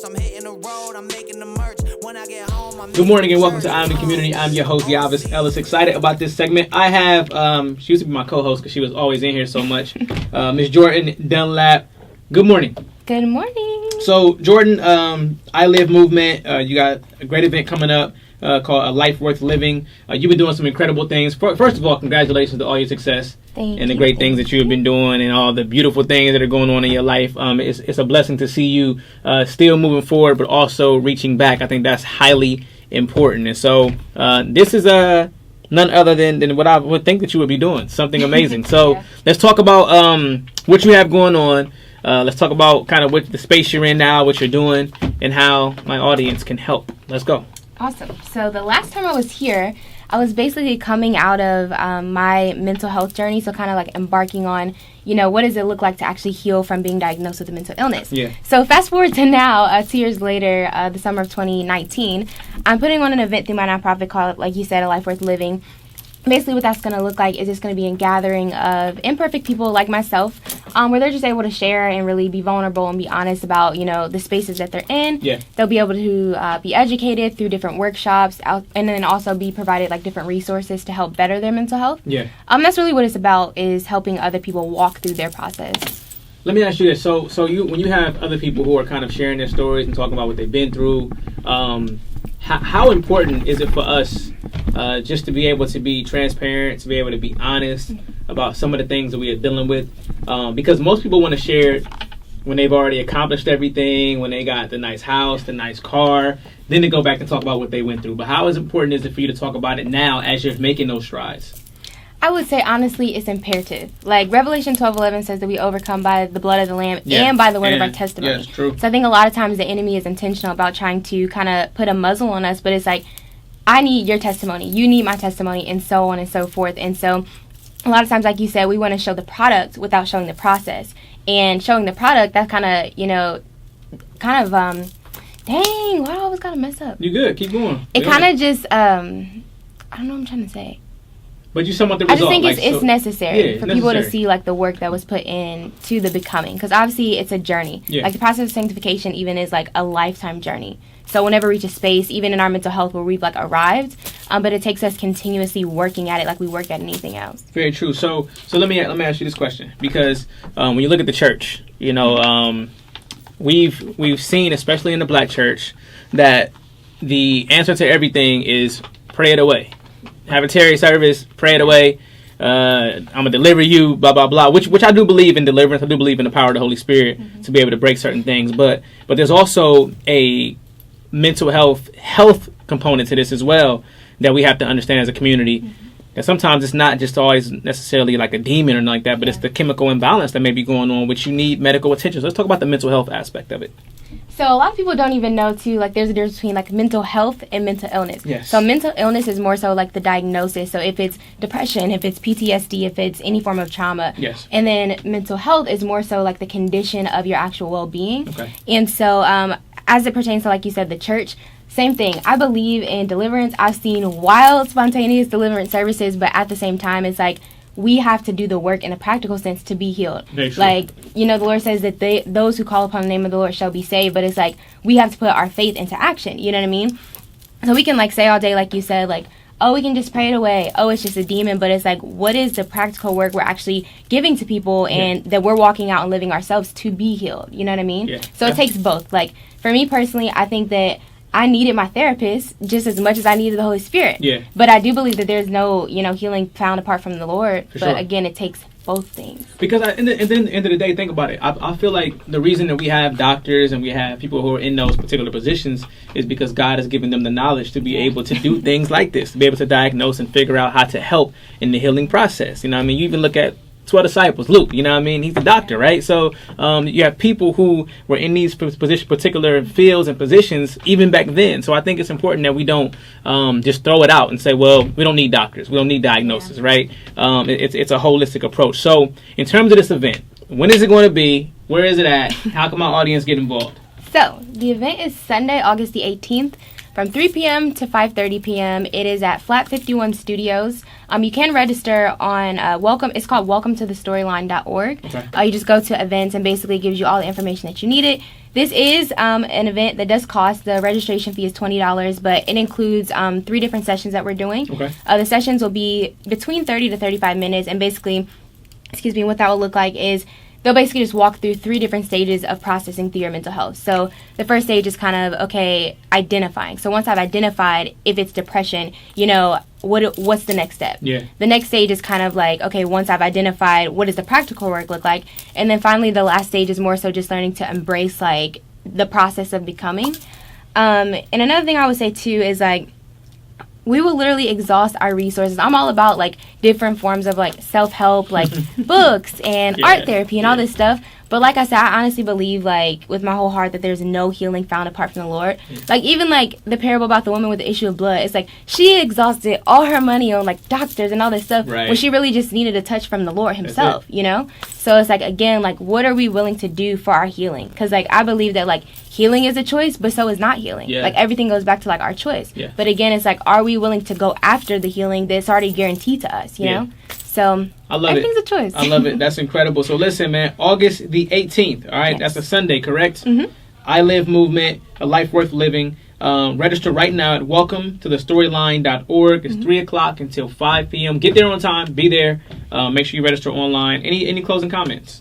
I'm hitting the road, I'm making the merch. When I get home, I'm Good morning and welcome to I'm the Community. I'm your host, Yaves, Ellis. Excited about this segment. I have, she used to be my co-host because she was always in here so much, Miss Jordan Dunlap. Good morning. Good morning. So, Jordan, I Live movement, you got a great event coming up called A Life Worth Living. You've been doing some incredible things. First of all, congratulations to all your success. And the great things that you have been doing and all the beautiful things that are going on in your life. It's a blessing to see you still moving forward, but also reaching back. I think that's highly important. And so this is none other than what I would think that you would be doing, something amazing. So let's talk about what you have going on. Let's talk about kind of what the space you're in now, what you're doing, and how my audience can help. Let's go. Awesome. So the last time I was here, I was basically coming out of my mental health journey, so kind of like embarking on, what does it look like to actually heal from being diagnosed with a mental illness? Yeah. So fast forward to now, 2 years later, the summer of 2019, I'm putting on an event through my nonprofit called, like you said, A Life Worth Living. Basically what that's going to look like is just going to be a gathering of imperfect people like myself, where they're just able to share and really be vulnerable and be honest about, the spaces that they're in. Yeah. They'll be able to be educated through different workshops and then also be provided like different resources to help better their mental health. Yeah. That's really what it's about, is helping other people walk through their process. Let me ask you this. So when you have other people who are kind of sharing their stories and talking about what they've been through, how important is it for us just to be able to be transparent, to be able to be honest about some of the things that we are dealing with? Because most people want to share when they've already accomplished everything, when they got the nice house, the nice car, then they go back and talk about what they went through. But how important is it for you to talk about it now as you're making those strides? I would say, honestly, it's imperative. Like, Revelation 12:11 says that we overcome by the blood of the Lamb and by the word of our testimony. Yes, true. So I think a lot of times the enemy is intentional about trying to kind of put a muzzle on us, but it's like, I need your testimony, you need my testimony, and so on and so forth. And so a lot of times, like you said, we want to show the product without showing the process. And showing the product, that's kind of, dang, why do I always got to mess up? You good. Keep going. It kind of just, I don't know what I'm trying to say. But you sum up the result. I just think it's necessary for people to necessary. see like the work that was put in to the becoming, because obviously it's a journey. Yeah. Like the process of sanctification even is like a lifetime journey. So whenever we reach a space, even in our mental health, where we've like arrived, but it takes us continuously working at it like we work at anything else. Very true. So let me ask you this question, because when you look at the church, we've seen, especially in the black church, that the answer to everything is pray it away. Have a Terry service, pray it away. I'm gonna deliver you, blah blah blah. Which I do believe in deliverance. I do believe in the power of the Holy Spirit to be able to break certain things. But there's also a mental health component to this as well that we have to understand as a community. And sometimes it's not just always necessarily like a demon or nothing like that, but it's the chemical imbalance that may be going on, which you need medical attention. So let's talk about the mental health aspect of it. So a lot of people don't even know too, like there's a difference between like mental health and mental illness. Yes. So mental illness is more so like the diagnosis. So if it's depression, if it's PTSD, if it's any form of trauma. Yes. And then mental health is more so like the condition of your actual well-being. Okay. And so as it pertains to, like you said, the church, same thing. I believe in deliverance. I've seen wild, spontaneous deliverance services, but at the same time, it's like we have to do the work in a practical sense to be healed. Like, the Lord says that those who call upon the name of the Lord shall be saved, but it's like we have to put our faith into action. You know what I mean? So we can like say all day, like you said, like, oh, we can just pray it away. Oh, it's just a demon. But it's like, what is the practical work we're actually giving to people and that we're walking out and living ourselves to be healed? You know what I mean? Yeah. So it takes both. Like, for me personally, I think that I needed my therapist just as much as I needed the Holy Spirit. Yeah. But I do believe that there's no, healing found apart from the Lord. For but sure. Again, it takes both things. Because at the end of the day, think about it. I feel like the reason that we have doctors and we have people who are in those particular positions is because God has given them the knowledge to be able to do things like this, to be able to diagnose and figure out how to help in the healing process. You even look at 12 disciples, Luke, he's the doctor, right? So you have people who were in these particular fields and positions even back then. So I think it's important that we don't just throw it out and say, well, we don't need doctors, we don't need diagnosis, right? It's a holistic approach. So in terms of this event, when is it going to be? Where is it at? How can my audience get involved? So the event is Sunday, August the 18th. From 3 p.m. to 5:30 p.m. It is at Flat 51 Studios. You can register on welcome. It's called welcometothestoryline.org. Okay. You just go to events and basically gives you all the information that you need it. This is an event that does cost. The registration fee is $20, but it includes 3 different sessions that we're doing. Okay. The sessions will be between 30 to 35 minutes, and basically, what that will look like is they'll basically just walk through 3 different stages of processing through your mental health. So the first stage is kind of, identifying. So once I've identified if it's depression, what's the next step? Yeah. The next stage is kind of like, once I've identified, what does the practical work look like? And then finally, the last stage is more so just learning to embrace, like, the process of becoming. And another thing I would say, too, is, like, we will literally exhaust our resources. I'm all about, like, different forms of, like, self-help, like, books and art therapy and all this stuff. But like I said, I honestly believe, like, with my whole heart that there's no healing found apart from the Lord. Like, even, like, the parable about the woman with the issue of blood, it's like she exhausted all her money on, like, doctors and all this stuff when she really just needed a touch from the Lord himself, So it's like, again, like, what are we willing to do for our healing? Because, like, I believe that, like, healing is a choice, but so is not healing. Like, everything goes back to, like, our choice. But again, it's like, are we willing to go after the healing that's already guaranteed to us, you know? So I love everything's a choice. I love it. That's incredible. So listen, man, August the 18th, all right? That's a Sunday, correct? Mm-hmm. I Live Movement, a life worth living. Register right now at welcometothestoryline.org. It's 3 o'clock until 5 p.m. Get there on time. Be there. Make sure you register online. Any closing comments?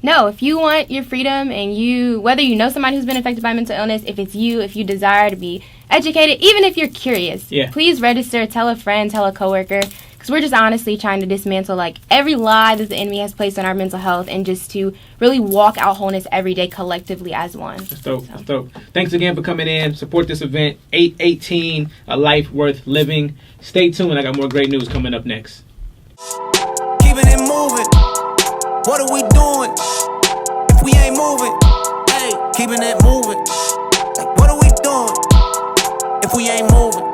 No, if you want your freedom and whether you know somebody who's been affected by mental illness, if you desire to be educated, even if you're curious, please register, tell a friend, tell a coworker, because we're just honestly trying to dismantle, like, every lie that the enemy has placed on our mental health and just to really walk out wholeness every day collectively as one. That's dope. That's dope. Thanks again for coming in. Support this event, 8/18, a life worth living. Stay tuned. I got more great news coming up next. Keeping it moving. What are we doing? If we ain't moving, hey, keeping it moving. Like, what are we doing? If we ain't moving.